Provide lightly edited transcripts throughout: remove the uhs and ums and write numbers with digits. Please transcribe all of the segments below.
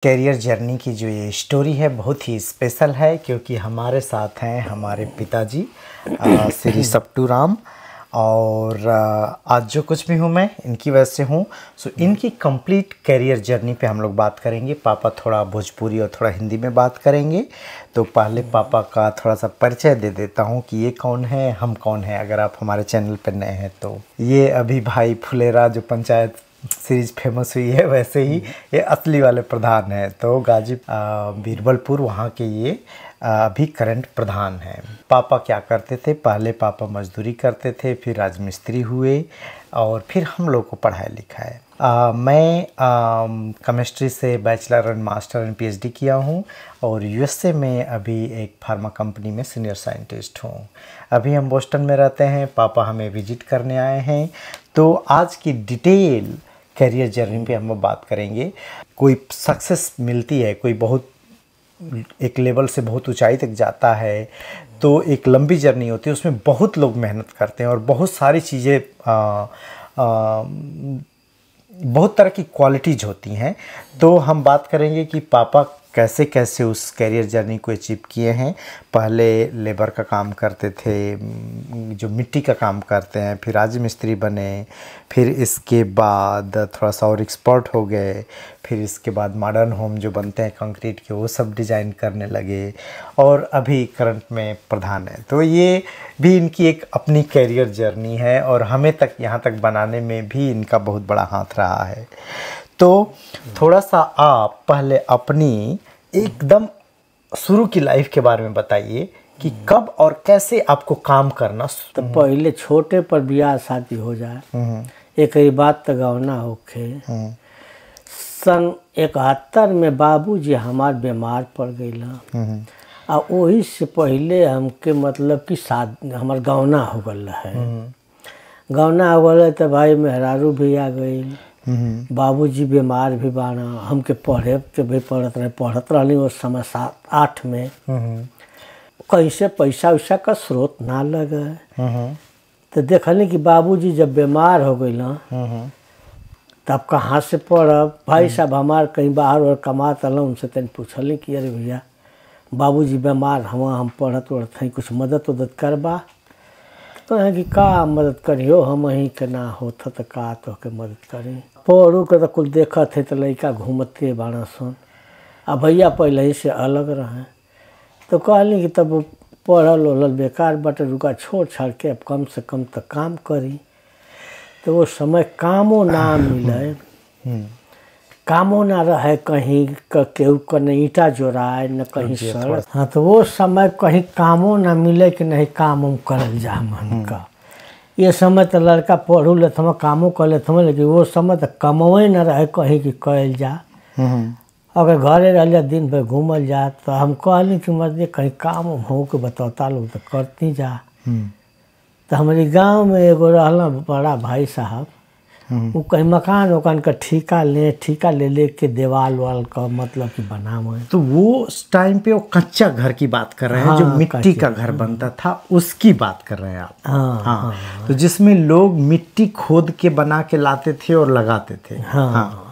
Career journey की जो ये स्टोरी है बहुत ही स्पेशल है क्योंकि हमारे साथ हैं हमारे पिताजी श्री सप्टू राम। और आज जो कुछ भी हूँ मैं इनकी वजह से हूँ। सो इनकी कंप्लीट कैरियर जर्नी पे हम लोग बात करेंगे। पापा थोड़ा भोजपुरी और थोड़ा हिंदी में बात करेंगे। तो पहले पापा का थोड़ा सा परिचय दे देता हूँ कि ये कौन है, हम कौन हैं। अगर आप हमारे चैनल पर नए हैं तो ये अभी भाई फुलेरा जो पंचायत सीरीज फेमस हुई है वैसे ही ये असली वाले प्रधान हैं। तो गाजी बीरबलपुर वहाँ के ये अभी करंट प्रधान हैं। पापा क्या करते थे, पहले पापा मजदूरी करते थे, फिर राजमिस्त्री हुए और फिर हम लोग को पढ़ाया लिखाया। मैं केमिस्ट्री से bachelor and master and PhD किया हूँ और यूएसए में अभी एक फार्मा कंपनी में सीनियर साइंटिस्ट हूँ। अभी हम बोस्टन में रहते हैं। पापा हमें विजिट करने आए हैं। तो आज की डिटेल कैरियर जर्नी पे हम बात करेंगे। कोई सक्सेस मिलती है, कोई बहुत एक लेवल से बहुत ऊंचाई तक जाता है तो एक लंबी जर्नी होती है, उसमें बहुत लोग मेहनत करते हैं और बहुत सारी चीज़ें बहुत तरह की क्वालिटीज़ होती हैं। तो हम बात करेंगे कि पापा कैसे कैसे उस कैरियर जर्नी को अचीव किए हैं। पहले लेबर का काम करते थे, जो मिट्टी का काम करते हैं, फिर राजमिस्त्री बने, फिर इसके बाद थोड़ा सा और एक्सपर्ट हो गए, फिर इसके बाद मॉडर्न होम जो बनते हैं कंक्रीट के वो सब डिज़ाइन करने लगे और अभी करंट में प्रधान है। तो ये भी इनकी एक अपनी कैरियर जर्नी है और हमें तक यहाँ तक बनाने में भी इनका बहुत बड़ा हाथ रहा है। तो थोड़ा सा आप पहले अपनी एकदम शुरू की लाइफ के बारे में बताइए कि कब और कैसे आपको काम करना। तो पहले छोटे पर ब्याह शादी हो जाए, एक ही बात तो गौना होखे। सन 71 में बाबूजी हमार बीमार पड़ गई और वही से पहले हमके मतलब कि हमार गौना हो गल है। गौना हो गल तो भाई मेहरारू भी आ गई, बाबूजी बीमार भी बाना, हमके पढ़े के भी पढ़त रहनी उस समय 7-8 में। कहीं से पैसा वैसा का स्रोत ना लगे तो देखली कि बाबूजी जब बीमार हो गई ना तब कहाँ से पढ़ब। भाई साहब हमार कहीं बाहर और कमात अलग, उनसे तन पूछली कि अरे भैया बाबूजी बीमार हम पढ़त उड़त हैं, कुछ मदद करबा। तो है कि का मदद करियो, हम ही के ना होत तो का तो के मदद करी। पढ़ू के तो कुल देखत है तो लड़का घूमते बाड़ा सन। अब भैया पहले ही से अलग रहे तो कहली कि तब पढ़ल ओढ़ल बेकार बटे, रुका छोड़ छाड़ के अब कम से कम तो काम करी। तो वो समय कामों ना मिले, कामों ना रहे, कहीं केहू क न ईंटा जोड़ाए न कहीं सड़क। हाँ तो वो समय कहीं कामों ना मिले कि नहीं काम उम करल जा मन का। ये समय तो लड़का पढ़ू ले थमा कामों कर ले थमा, लेकिन वो समय तो कमवे न रहे कहीं कि कैल जा। अगर घरे रह जा दिन भर घूमल जा तो हम कहली कि मर्दे कहीं काम हो के बताता लोग तो करती जा। तो हमारे गांव में एगो रहला बड़ा भाई साहब, वो कहीं मकान वकान का ठेका ले के देवाल वाल का मतलब कि बनावे। तो वो उस टाइम पे वो कच्चा घर की बात कर रहे हैं। हाँ, जो मिट्टी का घर बनता था उसकी बात कर रहे हैं आप। हाँ। तो जिसमें लोग मिट्टी खोद के बना के लाते थे और लगाते थे। हाँ।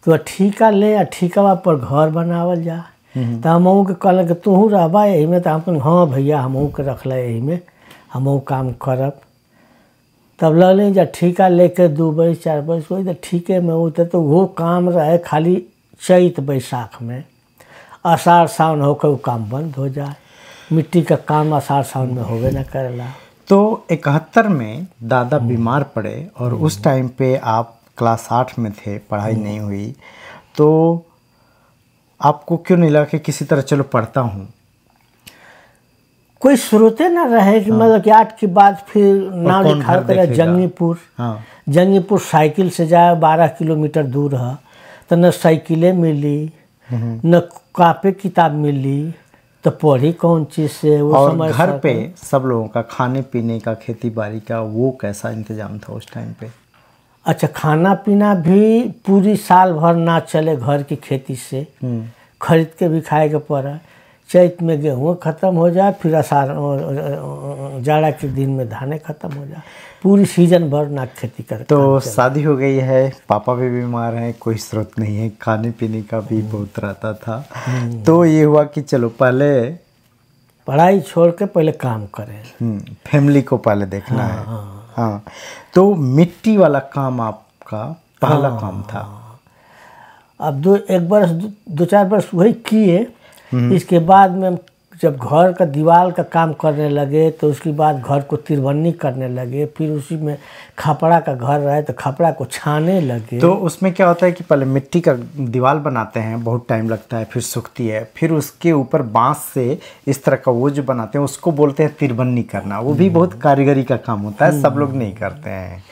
तो ठेका ले ठेका पर घर बनावल जा। तो हम के कहल कि तू रहबा यही में। तो हम कहल हाँ भैया हम के रख ला यही में, हम काम करब। तब लगल जब ठेका लेके 2 बरस 4 बरस हुई तो ठीके में होते। तो वो काम रहे खाली चैत बैसाख में, आषाढ़ सावन होकर वो काम बंद हो जाए। मिट्टी का काम आषाढ़ सावन में होवे न करेला। तो 71 में दादा बीमार पड़े और उस टाइम पे आप क्लास 8 में थे, पढ़ाई नहीं हुई। तो आपको क्यों नहीं लगा कि किसी तरह चलो पढ़ता हूँ? कोई स्रोते ना रहे कि मतलब कि 8 के बाद फिर नाम लिखा कर जंगीपुर। जंगीपुर साइकिल से जाए 12 किलोमीटर दूर है। तो न साइकिलें मिली न कापी किताब मिली तो पढ़ी कौन चीज़ से। वो और समय घर पे सब लोगों का खाने पीने का, खेती बाड़ी का वो कैसा इंतजाम था उस टाइम पे? अच्छा, खाना पीना भी पूरी साल भर ना चले घर की खेती से, खरीद के भी खाए के पड़ा। चैत में गेहूँ खत्म हो जाए, फिर आषाढ़ जाड़ा के दिन में धाने खत्म हो जाए, पूरी सीजन भर ना खेती कर। तो शादी हो गई है, पापा भी बीमार हैं, कोई स्रोत नहीं है, खाने पीने का भी बहुत रहता था। तो ये हुआ कि चलो पहले पढ़ाई छोड़ के पहले काम करें, फैमिली को पहले देखना है। हाँ, तो मिट्टी वाला काम आपका पहला काम था। अब एक बरस 2-4 बरस वही किए। इसके बाद में जब घर का दीवार का काम करने लगे तो उसके बाद घर को तिरवन्नी करने लगे, फिर उसी में खपड़ा का घर रहे तो खपड़ा को छाने लगे। तो उसमें क्या होता है कि पहले मिट्टी का दीवार बनाते हैं, बहुत टाइम लगता है, फिर सूखती है, फिर उसके ऊपर बांस से इस तरह का वो जो बनाते हैं उसको बोलते हैं तिरवन्नी करना। वो भी बहुत कारीगरी का काम होता है, सब लोग नहीं करते हैं।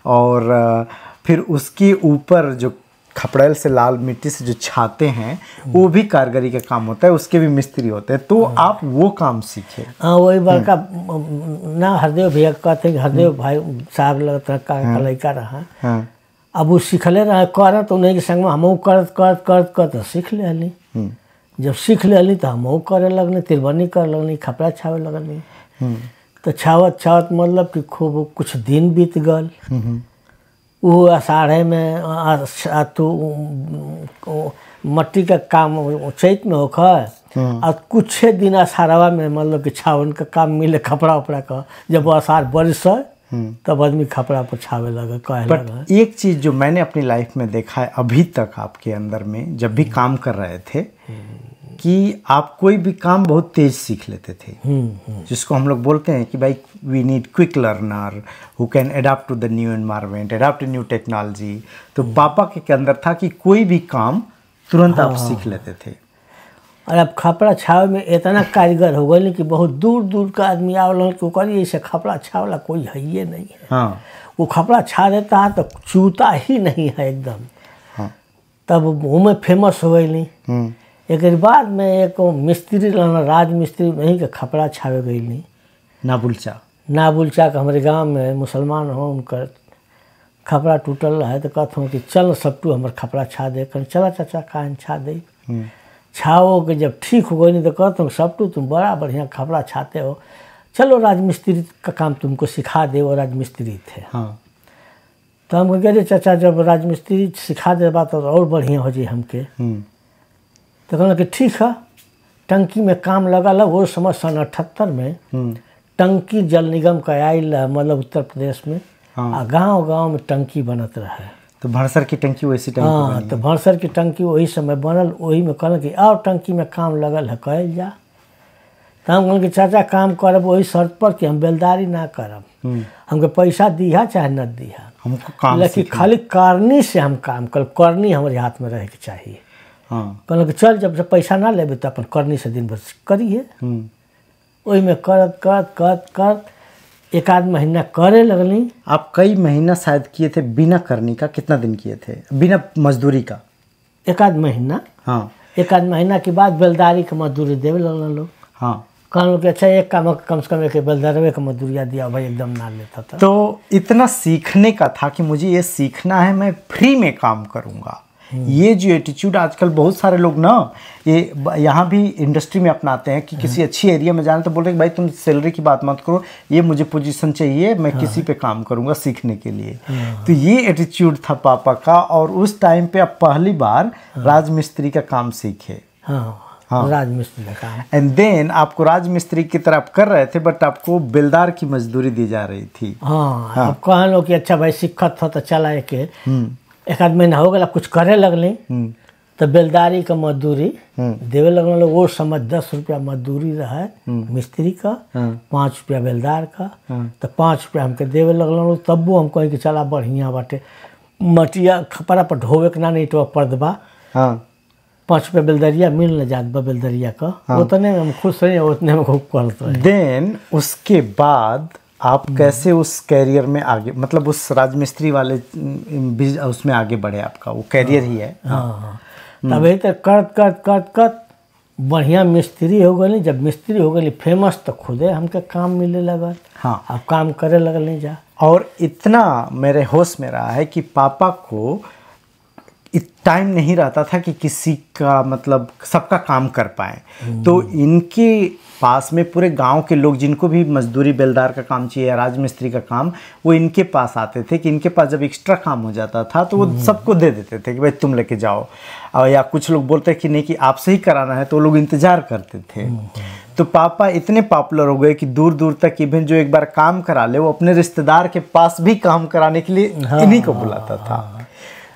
और फिर उसके ऊपर जो खपड़ेल से लाल मिट्टी से जो छाते हैं वो भी कारीगरी का काम होता है, उसके भी मिस्त्री होते हैं। तो आप वो काम सीखे? हाँ, वही बड़का ना हरदेव भैया कहते हैं कि हरदेव भाई साहब लगता का लड़का रहा। अब वो सीखले रहा कर तो उन्हीं के संग में हमहू कर सीख ले। जब सीख ले तो हमहू करे लगनी, तिरवन्नी करे लगनी, खपड़ा छावे लगनी। तो छावत छावत मतलब कि खूब कुछ दिन बीत गल। वो आषाढ़े में तो मट्टी का काम चैत में होकर और कुछ दिन आषाढ़वा में मतलब कि छावन का काम मिले कपड़ा उपड़ा का। जब आषाढ़ बरस तब आदमी कपड़ा पर छावे लगे कहे लगा। एक चीज़ जो मैंने अपनी लाइफ में देखा है अभी तक आपके अंदर में, जब भी काम कर रहे थे, कि आप कोई भी काम बहुत तेज सीख लेते थे, जिसको हम लोग बोलते हैं कि भाई we need quick learner who can adapt to the new environment, adapt to new technology. तो पापा के अंदर था कि कोई भी काम तुरंत आप सीख लेते थे। और अब खपड़ा छावे में इतना कारीगर हो गए कि बहुत दूर दूर का आदमी आवल कि करिए ऐसे खपड़ा छावला कोई है ही नहीं है। हाँ, वो खपड़ा छा देता है तो चूता ही नहीं है एकदम। हाँ, तब वो में फेमस हो गई। एक बाद में एक मिस्त्री रहना, राज मिस्त्री नहीं के खपड़ा छावे गई नहीं, नाबुलचा का हमारे गांव में मुसलमान हो, उनका खपड़ा टूटल रहा है तो कहते हैं कि चल सप्टू हमारे खपड़ा छा दे। कर चला चाचा कान छा दे। छाओ के जब ठीक हो गई नहीं तो कहते हैं सप्टू तुम बड़ा बढ़िया खपड़ा छाते हो, चलो राजमिस्त्री का काम तुमको सिखा दे। वो राजमिस्त्री थे। हाँ, तो हम कह रहे चाचा जब राजमिस्त्री सिखा दे बात और बढ़िया हो जाए हमके। तो कहना कि ठीक है। टंकी में काम लगा ला। वो समय सन 78 में टंकी जल निगम का आयल मतलब उत्तर प्रदेश में। हाँ, गांव गांव में टंकी बनत रहे। तो भरसर की टंकी वैसी टंकी हाँ, तो भरसर की टंकी वही समय बनल। वही में कहना कि और टंकी में काम लगल है कहल जा। तो हम कहल कि चाचा काम करब वही शर्त पर कि हम बेलदारी ना करब, हमको पैसा दिया चाहे न दिया, हमको काम लेकिन खाली करनी से हम काम कर, करनी हमारे हाथ में रहे के चाहिए। हाँ, कहल कि चल जब पैसा ना लेबे तो अपन करनी से दिन भर करिए। वही में करत करत करत करत एक आध महीना करे लगली। आप कई महीना शायद किए थे बिना करनी का? कितना दिन किए थे बिना मजदूरी का? एक आध महीना। हाँ, एक आध महीना के बाद बेलदारी का मजदूरी देवे लगल लोग। हाँ, कहल कि अच्छा एक काम कम से कम एक बेलदारवे का मजदूरिया दिया भाई, एकदम ना लेता था। तो इतना सीखने का था कि मुझे ये सीखना है, मैं फ्री में काम करूँगा। ये जो एटीट्यूड आजकल बहुत सारे लोग ना ये यहाँ भी इंडस्ट्री में अपनाते हैं कि किसी अच्छी एरिया में जाना तो बोलते हैं भाई तुम सैलरी की बात मत करो, ये मुझे पोजीशन चाहिए, मैं किसी पे काम करूँगा सीखने के लिए। तो ये एटीट्यूड था पापा का। और उस टाइम पे आप पहली बार राजमिस्त्री का काम सीखे। हाँ, राजमिस्त्री का काम। एंड देन आपको राजमिस्त्री की तरफ कर रहे थे बट आपको बेलदार की मजदूरी दी जा रही थी। हाँ, अब कहलो कि अच्छा भाई सिखत हो तो चला के एक आध महीना हो गया कुछ करे लगली तो बेलदारी का मजदूरी देवे लगल। वो समय 10 रुपया मजदूरी रहा मिस्त्री का, 5 रुपया बेलदार का। तो 5 रुपया हमके देवे लगल। तब वो हम कहीं कि चला बढ़िया बाटे, मटिया खपड़ा पर ढोवे के ना नहीं तो पर्दबा। 5 रुपया बेलदरिया मिल न जात बा बेलदरिया का। उतने में हम खुश रहे, उतने में खूब करते रहे। देन उसके बाद आप कैसे उस कैरियर में आगे, मतलब उस राजमिस्त्री वाले उसमें आगे बढ़े? आपका वो कैरियर ही है। हाँ, तभी तक करत करत करत करत बढ़िया मिस्त्री हो गई। जब मिस्त्री हो गई फेमस तो खुदे हमके काम मिले लगल। हाँ, अब काम करे लगल नहीं जा। और इतना मेरे होश में रहा है कि पापा को टाइम नहीं रहता था कि किसी का मतलब सबका काम कर पाए। तो इनके पास में पूरे गांव के लोग जिनको भी मजदूरी बेलदार का काम चाहिए या राजमिस्त्री का काम, वो इनके पास आते थे कि इनके पास जब एक्स्ट्रा काम हो जाता था तो वो सबको दे देते थे कि भाई तुम लेके जाओ। और या कुछ लोग बोलते कि नहीं कि आपसे ही कराना है, तो वो लोग इंतज़ार करते थे। तो पापा इतने पॉपुलर हो गए कि दूर दूर तक इवन जो एक बार काम करा ले वो अपने रिश्तेदार के पास भी काम कराने के लिए इन्हीं को बुलाता था।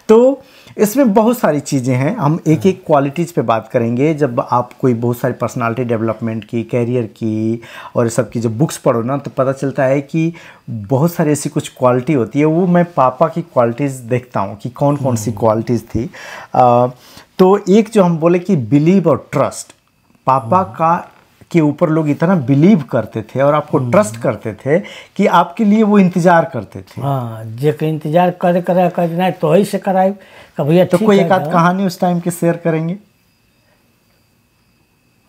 तो इसमें बहुत सारी चीज़ें हैं, हम एक एक क्वालिटीज़ पे बात करेंगे। जब आप कोई बहुत सारी पर्सनालिटी डेवलपमेंट की, कैरियर की और सब की जब बुक्स पढ़ो ना, तो पता चलता है कि बहुत सारी ऐसी कुछ क्वालिटी होती है। वो मैं पापा की क्वालिटीज़ देखता हूँ कि कौन कौन सी क्वालिटीज़ थी। तो एक जो हम बोले कि बिलीव और ट्रस्ट, पापा का के ऊपर लोग इतना बिलीव करते थे और आपको ट्रस्ट करते थे कि आपके लिए वो इंतजार करते थे। हाँ, जे के इंतजार करे करे करना तो ही से कराए कभी। तो कोई एक आध कहानी उस टाइम के शेयर करेंगे?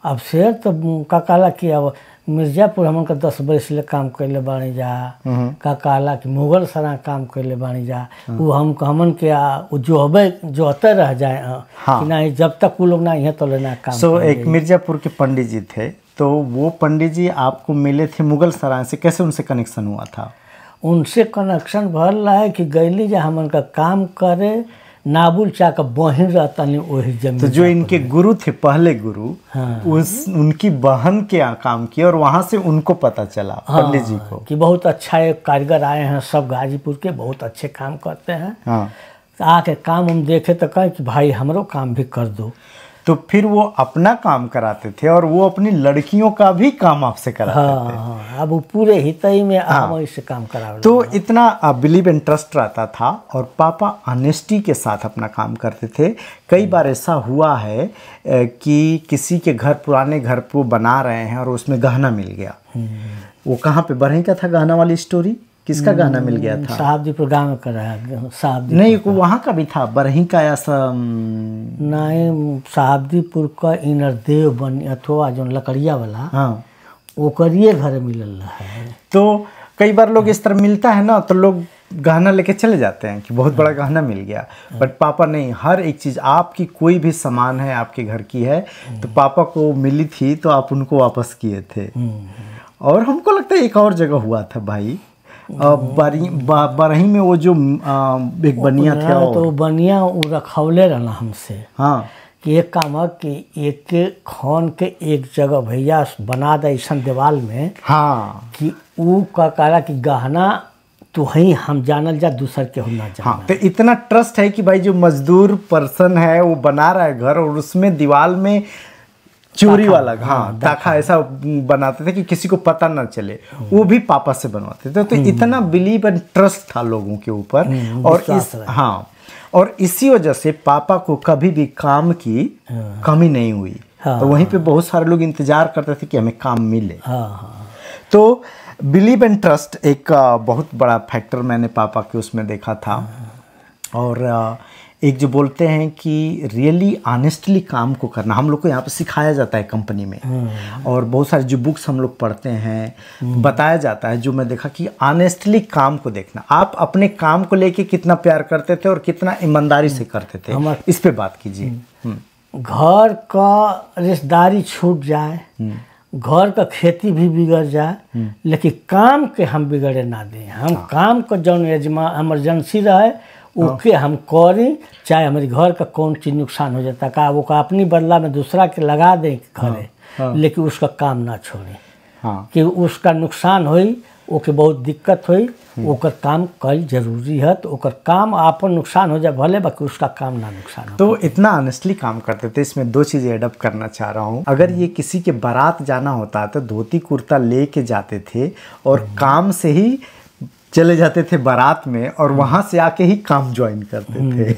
अब शेयर तो का कहला कि अब मिर्जापुर हमन का 10 बरस ले काम कैले बानी जा, का कहला कि मुगल सरा काम कैले बानी जा। वो हमन के जो होते रह जाए कि नहीं, जब तक वो लोग ना यहाँ तो लेना काम। एक मिर्जापुर के पंडित जी थे, तो वो पंडित जी आपको मिले थे मुगल सराय से, कैसे उनसे कनेक्शन हुआ था? उनसे कनेक्शन भर रहा है कि गैली जा हमन का काम करे, नाबुल चा का बहन रहता नहीं वही जमीन। तो जो इनके गुरु थे, पहले गुरु, उनकी बहन के यहाँ काम किया और वहाँ से उनको पता चला पंडित जी को कि बहुत अच्छा एक कारीगर आए हैं, सब गाजीपुर के बहुत अच्छे काम करते हैं। आके काम हम देखे तो कहे कि भाई हमरो काम भी कर दो। तो फिर वो अपना काम कराते थे और वो अपनी लड़कियों का भी काम आपसे कराते थे। अब वो पूरे हितई में हम से काम करा। तो इतना बिलीव एंड ट्रस्ट रहता था और पापा ऑनेस्टी के साथ अपना काम करते थे। कई बार ऐसा हुआ है कि किसी के घर, पुराने घर को बना रहे हैं और उसमें गहना मिल गया। वो कहाँ पे, बरही का था गहना वाली स्टोरी? किसका गहना मिल गया था? साहबदीपुर गाँव में कर रहा है। साहबदीपुर नहीं, वहाँ का भी था, बरही का ऐसा नहीं, साहबदीपुर का इनरदेव बन अथवा जो लकड़िया वाला, हाँ, वो करिए घर मिलल है। तो कई बार लोग इस तरह मिलता है ना, तो लोग गहना लेके चले जाते हैं कि बहुत बड़ा गहना मिल गया। बट पापा नहीं, हर एक चीज़, आपकी कोई भी सामान है आपके घर की है तो पापा को मिली थी तो आप उनको वापस किए थे। और हमको लगता है एक और जगह हुआ था भाई, बरही में वो जो एक बनिया था, तो बनिया वो रखौले रहना हमसे। हाँ, कि एक काम है कि एक खान के एक जगह भैया बना दे ऐसा दीवाल में, हाँ, कि वो का कहला कि गहना तो ही हम जानल जा, दूसर के हम ना जाना। हाँ, तो इतना ट्रस्ट है कि भाई जो मजदूर पर्सन है वो बना रहा है घर और उसमें दीवार में चोरी वाला, हाँ, ताखा ऐसा बनाते थे कि किसी को पता ना चले। वो भी पापा से बनवाते थे। तो इतना बिलीव एंड ट्रस्ट था लोगों के ऊपर। और इसी वजह से पापा को कभी भी काम की कमी नहीं हुई। तो वहीं पे बहुत सारे लोग इंतजार करते थे कि हमें काम मिले। तो बिलीव एंड ट्रस्ट एक बहुत बड़ा फैक्टर मैंने पापा के उसमें देखा था। और एक जो बोलते हैं कि रियली ऑनेस्टली काम को करना हम लोग को यहाँ पे सिखाया जाता है कंपनी में। और बहुत सारी जो बुक्स हम लोग पढ़ते हैं बताया जाता है, जो मैं देखा कि ऑनेस्टली काम को देखना। आप अपने काम को लेके कितना प्यार करते थे और कितना ईमानदारी से करते थे, इस पे बात कीजिए। घर का रिश्तेदारी छूट जाए, घर का खेती भी बिगड़ जाए, लेकिन काम के हम बिगड़े ना दें। हम काम को जौन इमरजेंसी रहे ओके हम करें, चाहे हमारे घर का कौन चीज़ नुकसान हो जाता का वो का अपनी बदला में दूसरा के लगा दें घरे, लेकिन उसका काम ना छोड़ें। कि उसका नुकसान हुई, ओके बहुत दिक्कत हुई, ओकर काम कल जरूरी है। तो ओकर काम आपन नुकसान हो जाए भले, बाकी उसका काम ना नुकसान हो। तो इतना ऑनेस्टली काम करते थे। इसमें दो चीज़ें एडअप करना चाह रहा हूँ। अगर ये किसी के बारात जाना होता तो धोती कुर्ता ले के जाते थे और काम से ही चले जाते थे बारात में और वहाँ से आके ही काम ज्वाइन करते थे।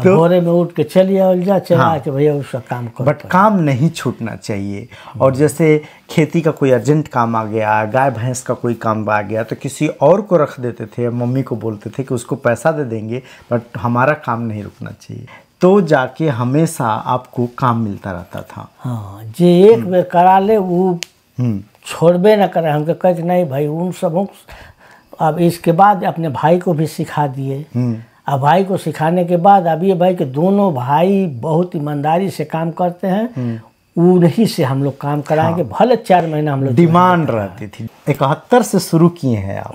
तो भोरे में उठ के चलिए चला के भैया उसका काम करो। बट काम नहीं छूटना चाहिए। और जैसे खेती का कोई अर्जेंट काम आ गया, गाय भैंस का कोई काम आ गया, तो किसी और को रख देते थे। मम्मी को बोलते थे कि उसको पैसा दे देंगे, बट हमारा काम नहीं रुकना चाहिए। तो जाके हमेशा आपको काम मिलता रहता था। हाँ, जे एक बेर करा ले वो छोड़बे ना करे। हमको कहते नहीं भाई उन सब। अब इसके बाद अपने भाई को भी सिखा दिए। अब भाई को सिखाने के बाद अब ये भाई कि दोनों भाई बहुत ईमानदारी से काम करते हैं, उन्हीं से हम लोग काम कराएंगे। भले 4 महीना हम लोग डिमांड रहती थी। 71 से शुरू किए हैं आप?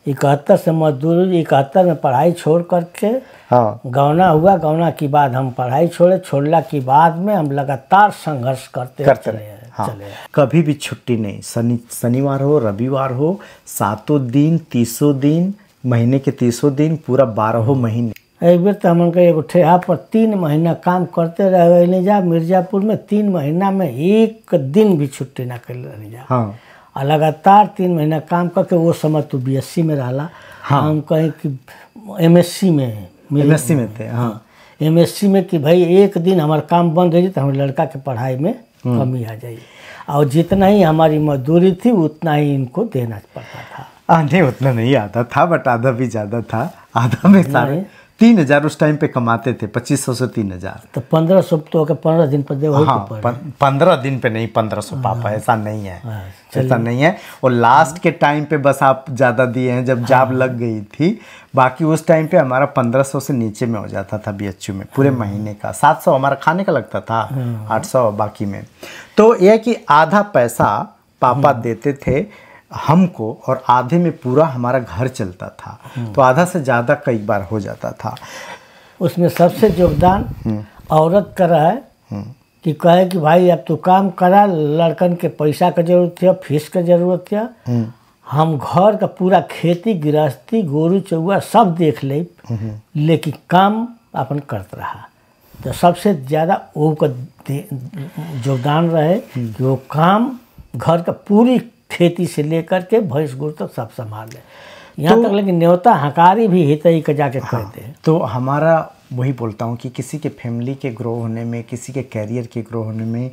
71 से मजदूरी, 71 में पढ़ाई छोड़ करके हाँ। गौना हुआ। गौना के बाद हम पढ़ाई छोड़ला के बाद में हम लगातार संघर्ष करते रहे। हाँ। कभी भी छुट्टी नहीं, शनिवार हो, रविवार हो, 7 दिन, 30 दिन, महीने के 30 दिन, पूरा 12 महीने। एक बार तो हमन के एगो ठेहा पर 3 महीना काम करते रह गए जा मिर्जापुर में। 3 महीना में 1 दिन भी छुट्टी ना कर रही जा। हाँ। और लगातार 3 महीना काम करके वो समय तो BSc में रहला। हाँ। हम कहीं कि MSc में थे। हाँ। MSc में कि भाई 1 दिन हमारा काम बंद हो जाए तो हमारे लड़का के पढ़ाई में कमी आ जाए, और जितना ही हमारी मजदूरी थी उतना ही इनको देना पड़ता था। नहीं, उतना नहीं आता था, बट आधा भी ज़्यादा था। आधा में सारे 3000 उस टाइम पे कमाते थे, 2500 से 3000। तो 1500 तो 15 दिन पर दे। हाँ, 15 दिन पे नहीं, 1500 पापा, ऐसा नहीं है। ऐसा नहीं है। और लास्ट के टाइम पे बस आप ज़्यादा दिए हैं जब जॉब लग गई थी। बाकी उस टाइम पे हमारा 1500 से नीचे में हो जाता था BHU में पूरे महीने का। 700 हमारा खाने का लगता था, 800 बाकी में। तो यह कि आधा पैसा पापा देते थे हमको और आधे में पूरा हमारा घर चलता था। तो आधा से ज़्यादा कई बार हो जाता था। उसमें सबसे योगदान औरत का रहा है कि कहे कि भाई अब तू काम करा, लड़कन के पैसा का जरूरत है, फीस का जरूरत है, हम घर का पूरा खेती गृहस्थी गोरू चौआ सब देख ले, लेकिन काम अपन करता रहा। तो सबसे ज़्यादा वो का योगदान रहे कि वो काम घर का पूरी खेती से लेकर के भैंस गुड़ तक सब संभाल ले। यहाँ तक लेकिन न्योता हकारी भी हितई का जाके कहते हैं। तो हमारा वही बोलता हूँ कि किसी के फैमिली के ग्रो होने में, किसी के कैरियर के ग्रो होने में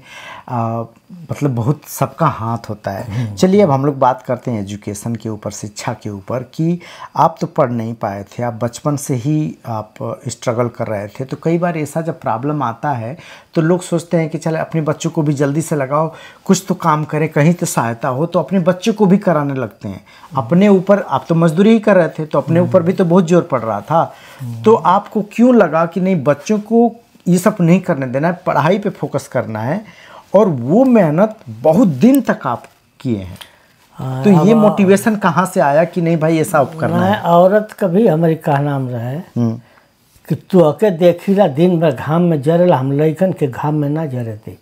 मतलब बहुत सबका हाथ होता है। चलिए अब हम लोग बात करते हैं एजुकेशन के ऊपर, शिक्षा के ऊपर, कि आप तो पढ़ नहीं पाए थे, आप बचपन से ही आप स्ट्रगल कर रहे थे। तो कई बार ऐसा जब प्रॉब्लम आता है तो लोग सोचते हैं कि चले अपने बच्चों को भी जल्दी से लगाओ, कुछ तो काम करें, कहीं तो सहायता हो, तो अपने बच्चों को भी कराने लगते हैं। अपने ऊपर आप तो मजदूरी ही कर रहे थे, तो अपने ऊपर भी तो बहुत जोर पड़ रहा था। तो आपको क्यों लगा कि नहीं, बच्चों को ये सब नहीं करने देना है, पढ़ाई पे फोकस करना है, और वो मेहनत बहुत दिन तक आप किए हैं? तो ये मोटिवेशन कहाँ से आया कि नहीं भाई ऐसा करना है? औरत का भी हमारी कहनाम रहे कि तू अके देखिला दिन भर घाम में जरेला, हम लइकन के घाम में ना जरे दे।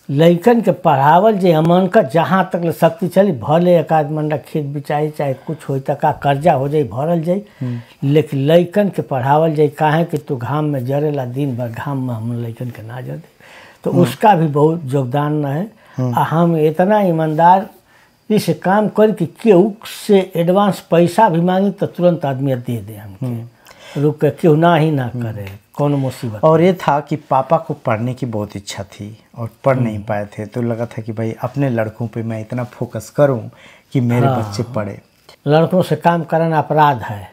लइकन के पढ़ावल जे अमन का जहाँ तक शक्ति चली, भले एक आध मंडा खेत बिचाई चाहे कुछ हो तक कर्जा हो जाए भरल जाए, लेकिन लइकन के पढ़ावल जाए। काहे कि तू घाम में जरेला दिन भर घाम में, हम लइकन के ना जर दे। तो उसका भी बहुत योगदान है। हम इतना ईमानदार से काम कर कि केहू से एडवांस पैसा भी मांगी तो तुरंत आदमी दे दे, हमके रुक के क्यों ना ही ना करे कौन मुसीबत। और ये था कि पापा को पढ़ने की बहुत इच्छा थी और पढ़ नहीं पाए थे, तो लगा था कि भाई अपने लड़कों पे मैं इतना फोकस करूं कि मेरे बच्चे पढ़े। लड़कों से काम कराना अपराध है,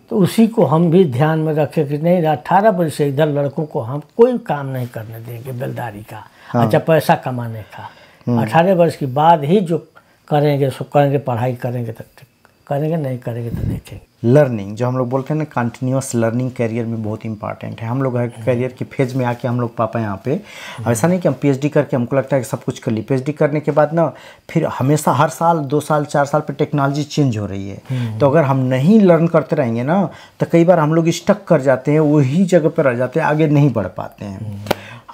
तो उसी को हम भी ध्यान में रखे कि नहीं 18 वर्ष से इधर लड़कों को हम कोई काम नहीं करने देंगे बेलदारी का। अच्छा पैसा कमाने का 18 वर्ष के बाद ही जो करेंगे सो करेंगे, पढ़ाई करेंगे तो करेंगे, नहीं करेंगे तो देखेंगे। लर्निंग जो हम लोग बोलते हैं ना, कंटिन्यूअस लर्निंग कैरियर में बहुत इंपॉर्टेंट है। हम लोग हर कैरियर के फेज में आके हम लोग पापा यहाँ पे, ऐसा नहीं कि हम PhD करके हमको लगता है कि सब कुछ कर ली। PhD करने के बाद ना फिर हमेशा हर साल 2 साल 4 साल पे टेक्नोलॉजी चेंज हो रही है। तो अगर हम नहीं लर्न करते रहेंगे ना तो कई बार हम लोग स्टक कर जाते हैं, वही जगह पर रह जाते हैं, आगे नहीं बढ़ पाते हैं।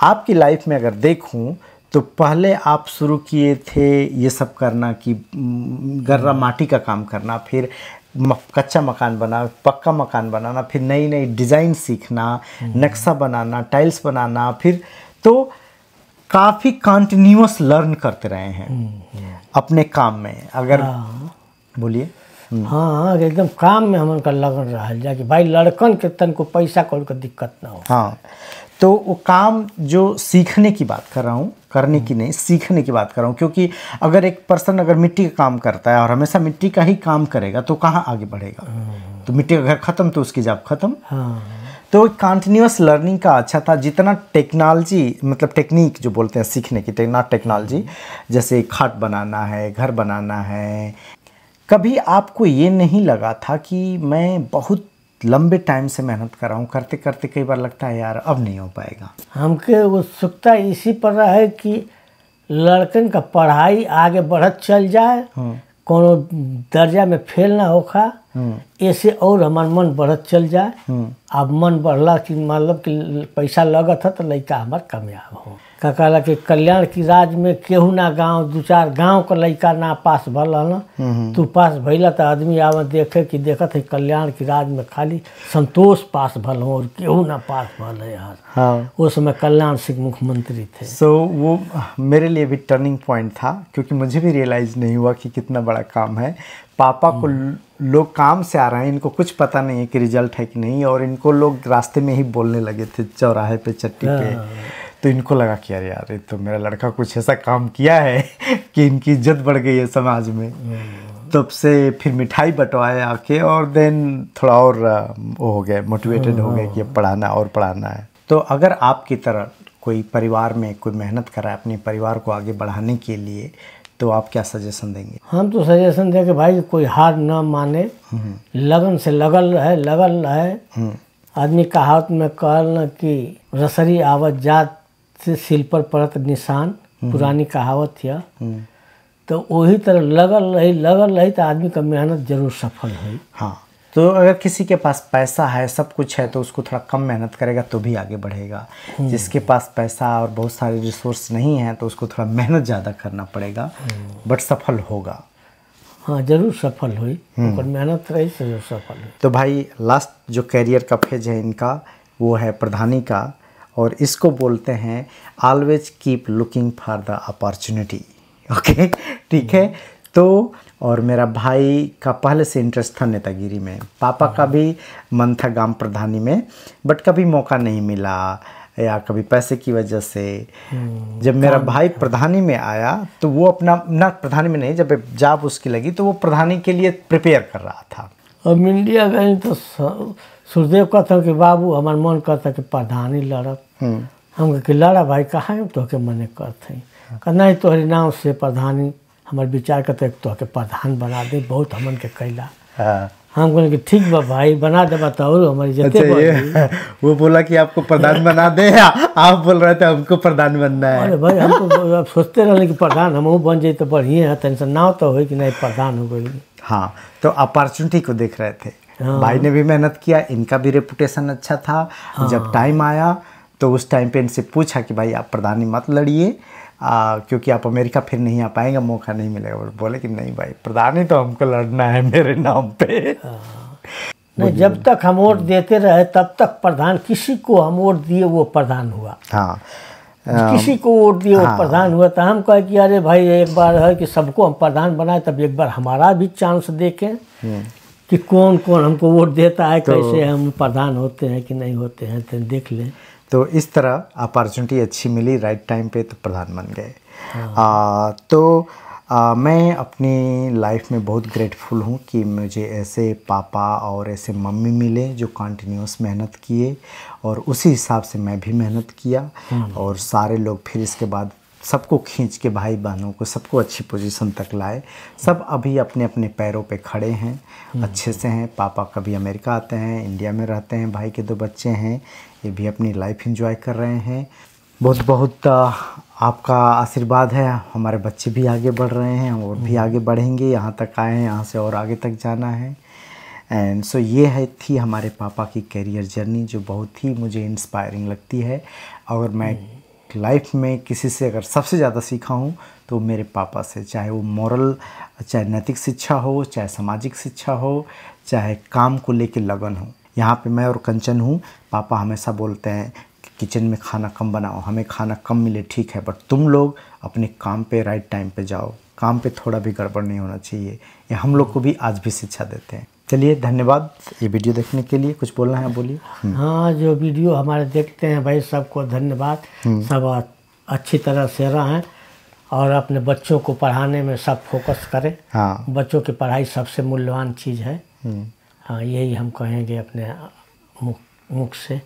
आपकी लाइफ में अगर देखूँ तो पहले आप शुरू किए थे ये सब करना कि गर्रा माटी का काम करना, फिर कच्चा मकान बना, पक्का मकान बनाना, फिर नई नई डिज़ाइन सीखना, नक्शा बनाना, टाइल्स बनाना, फिर तो काफ़ी कंटिन्यूअस लर्न करते रहे हैं अपने काम में। अगर बोलिए। हाँ एकदम काम में हम उनका लगन रहा जाके भाई लड़कन के तन को पैसा कोई का दिक्कत ना हो। हाँ तो वो काम जो सीखने की बात कर रहा हूँ, करने की नहीं, सीखने की बात कर रहा हूँ। क्योंकि अगर एक पर्सन अगर मिट्टी का काम करता है और हमेशा मिट्टी का ही काम करेगा तो कहाँ आगे बढ़ेगा? तो मिट्टी का घर ख़त्म तो उसकी जॉब ख़त्म। तो कंटिन्यूअस लर्निंग का अच्छा था। जितना टेक्नोलॉजी मतलब टेक्निक जो बोलते हैं सीखने की, नॉट टेक्नोलॉजी, जैसे खाट बनाना है, घर बनाना है, कभी आपको ये नहीं लगा था कि मैं बहुत लंबे टाइम से मेहनत कर रहा हूँ, करते करते कई बार लगता है यार अब नहीं हो पाएगा। हमके उत्सुकता इसी पर रहा है कि लड़कन का पढ़ाई आगे बढ़त चल जाए, कोनो दर्जा में फेल ना होखा, ऐसे और हमार मन बढ़त चल जाए। अब मन बढ़ला कि मतलब कि पैसा लगत है तो लड़का हमार कामयाब हो। का कहला कि कल्याण की राज में केहू ना गांव, 2-4 गांव का लड़का ना पास भल न, तू पास भैला तो आदमी आवे देखे कि देखत है कल्याण की राज में खाली संतोष पास भल हो और केहू ना पास भल है यार। हाँ, उस समय कल्याण सिंह मुख्यमंत्री थे। वो मेरे लिए भी टर्निंग पॉइंट था, क्योंकि मुझे भी रियलाइज़ नहीं हुआ कि कितना बड़ा काम है। पापा को लोग काम से आ रहे हैं, इनको कुछ पता नहीं है कि रिजल्ट है कि नहीं, और इनको लोग रास्ते में ही बोलने लगे थे चौराहे पे, चट्टी पे। तो इनको लगा कि यार ये तो मेरा लड़का कुछ ऐसा काम किया है कि इनकी इज्जत बढ़ गई है समाज में। तब से फिर मिठाई बंटवाए आके, और देन थोड़ा और वो हो गए, मोटिवेटेड हो गए कि अब पढ़ाना है। तो अगर आपकी तरह कोई परिवार में कोई मेहनत कर रहा है अपने परिवार को आगे बढ़ाने के लिए, तो आप क्या सजेशन देंगे? हम तो सजेशन दें कि भाई कोई हार न माने, लगन से लगल रहे। आदमी कहावत में कहल न कि रसरी आवत जात से सिल पर पड़त निशान, पुरानी कहावत है। तो वही तरह लगल रही तो आदमी का मेहनत जरूर सफल है। हाँ, तो अगर किसी के पास पैसा है, सब कुछ है, तो उसको थोड़ा कम मेहनत करेगा तो भी आगे बढ़ेगा। जिसके पास पैसा और बहुत सारे रिसोर्स नहीं है तो उसको थोड़ा मेहनत ज़्यादा करना पड़ेगा, बट सफल होगा। हाँ, जरूर सफल हुई, पर मेहनत रही तो जरूर सफल हुई। तो भाई लास्ट जो कैरियर का फेज है इनका, वो है प्रधानी का, और इसको बोलते हैं always keep looking for the opportunity. Okay, ठीक है। तो और मेरा भाई का पहले से इंटरेस्ट था नेतागिरी में, पापा का भी मन था गांव प्रधानी में, बट कभी मौका नहीं मिला, या कभी पैसे की वजह से। जब मेरा भाई प्रधानी में आया तो वो अपना, ना प्रधानी में नहीं, जब जॉब उसकी लगी तो वो प्रधानी के लिए प्रिपेयर कर रहा था। अब इंडिया गई तो सुरदेव कहता कि बाबू हमार मन करता कि प्रधानी लड़ब। हम कह कि लड़ा भाई, कहाँ है तो के मने करते हैं, नहीं तोहरी नाम से प्रधानी हमार विचार करते तो के प्रधान बना दे, बहुत हमन के कैला। हम कहने कि ठीक बा भाई, बना दे, बताओ हमारी जते। वो बोला कि आपको प्रधान बना दे, आप बोल रहे थे हमको प्रधान बनना है। अरे भाई, हम तो सोचते रहे कि प्रधान हम बन जाए तो बढ़िया है, टेंशन ना हो तो हो कि नहीं प्रधान हो गई। हाँ, तो अपॉर्चुनिटी को देख रहे थे। भाई ने भी मेहनत किया, इनका भी रेपुटेशन अच्छा था। जब टाइम आया तो उस टाइम पे इनसे पूछा कि भाई आप प्रधानी मत लड़िए, क्योंकि आप अमेरिका फिर नहीं आ पाएंगे, मौका नहीं मिलेगा। बोले कि नहीं भाई, प्रधानी तो हमको लड़ना है मेरे नाम पे। नहीं, जब तक हम वोट देते रहे तब तक प्रधान, किसी को हम वोट दिए वो प्रधान हुआ। हाँ, किसी को वोट दिए वो प्रधान हुआ। तो हम कहे कि अरे भाई एक बार है कि सबको हम प्रधान बनाए, तब एक बार हमारा भी चांस देखें कि कौन कौन हमको वोट देता है, कैसे हम प्रधान होते हैं कि नहीं होते हैं, तो देख लें। तो इस तरह अपॉर्चुनिटी अच्छी मिली राइट टाइम पे, तो प्रधान बन गए। मैं अपनी लाइफ में बहुत ग्रेटफुल हूँ कि मुझे ऐसे पापा और ऐसे मम्मी मिले जो कंटिन्यूस मेहनत किए, और उसी हिसाब से मैं भी मेहनत किया। और सारे लोग फिर इसके बाद सबको खींच के, भाई बहनों को सबको अच्छी पोजीशन तक लाए। सब अभी अपने अपने पैरों पे खड़े हैं, अच्छे से हैं। पापा कभी अमेरिका आते हैं, इंडिया में रहते हैं, भाई के 2 बच्चे हैं, ये भी अपनी लाइफ एंजॉय कर रहे हैं। बहुत बहुत आपका आशीर्वाद है, हमारे बच्चे भी आगे बढ़ रहे हैं और भी आगे बढ़ेंगे। यहाँ तक आए हैं, यहाँ से और आगे तक जाना है। एंड सो ये थी हमारे पापा की कैरियर जर्नी, जो बहुत ही मुझे इंस्पायरिंग लगती है। और मैं लाइफ में किसी से अगर सबसे ज़्यादा सीखा हूँ तो मेरे पापा से, चाहे वो मॉरल, चाहे नैतिक शिक्षा हो, चाहे सामाजिक शिक्षा हो, चाहे काम को लेके लगन हो। यहाँ पे मैं और कंचन हूँ, पापा हमेशा बोलते हैं कि किचन में खाना कम बनाओ, हमें खाना कम मिले ठीक है, बट तुम लोग अपने काम पे राइट टाइम पे जाओ, काम पे थोड़ा भी गड़बड़ नहीं होना चाहिए। ये हम लोग को भी आज भी शिक्षा देते हैं। चलिए, धन्यवाद ये वीडियो देखने के लिए। कुछ बोलना है बोलिए। हाँ, जो वीडियो हमारे देखते हैं भाई, सबको धन्यवाद। सब अच्छी तरह से रहें और अपने बच्चों को पढ़ाने में सब फोकस करें। हाँ, बच्चों की पढ़ाई सबसे मूल्यवान चीज़ है। हाँ, यही हम कहेंगे अपने मुख से।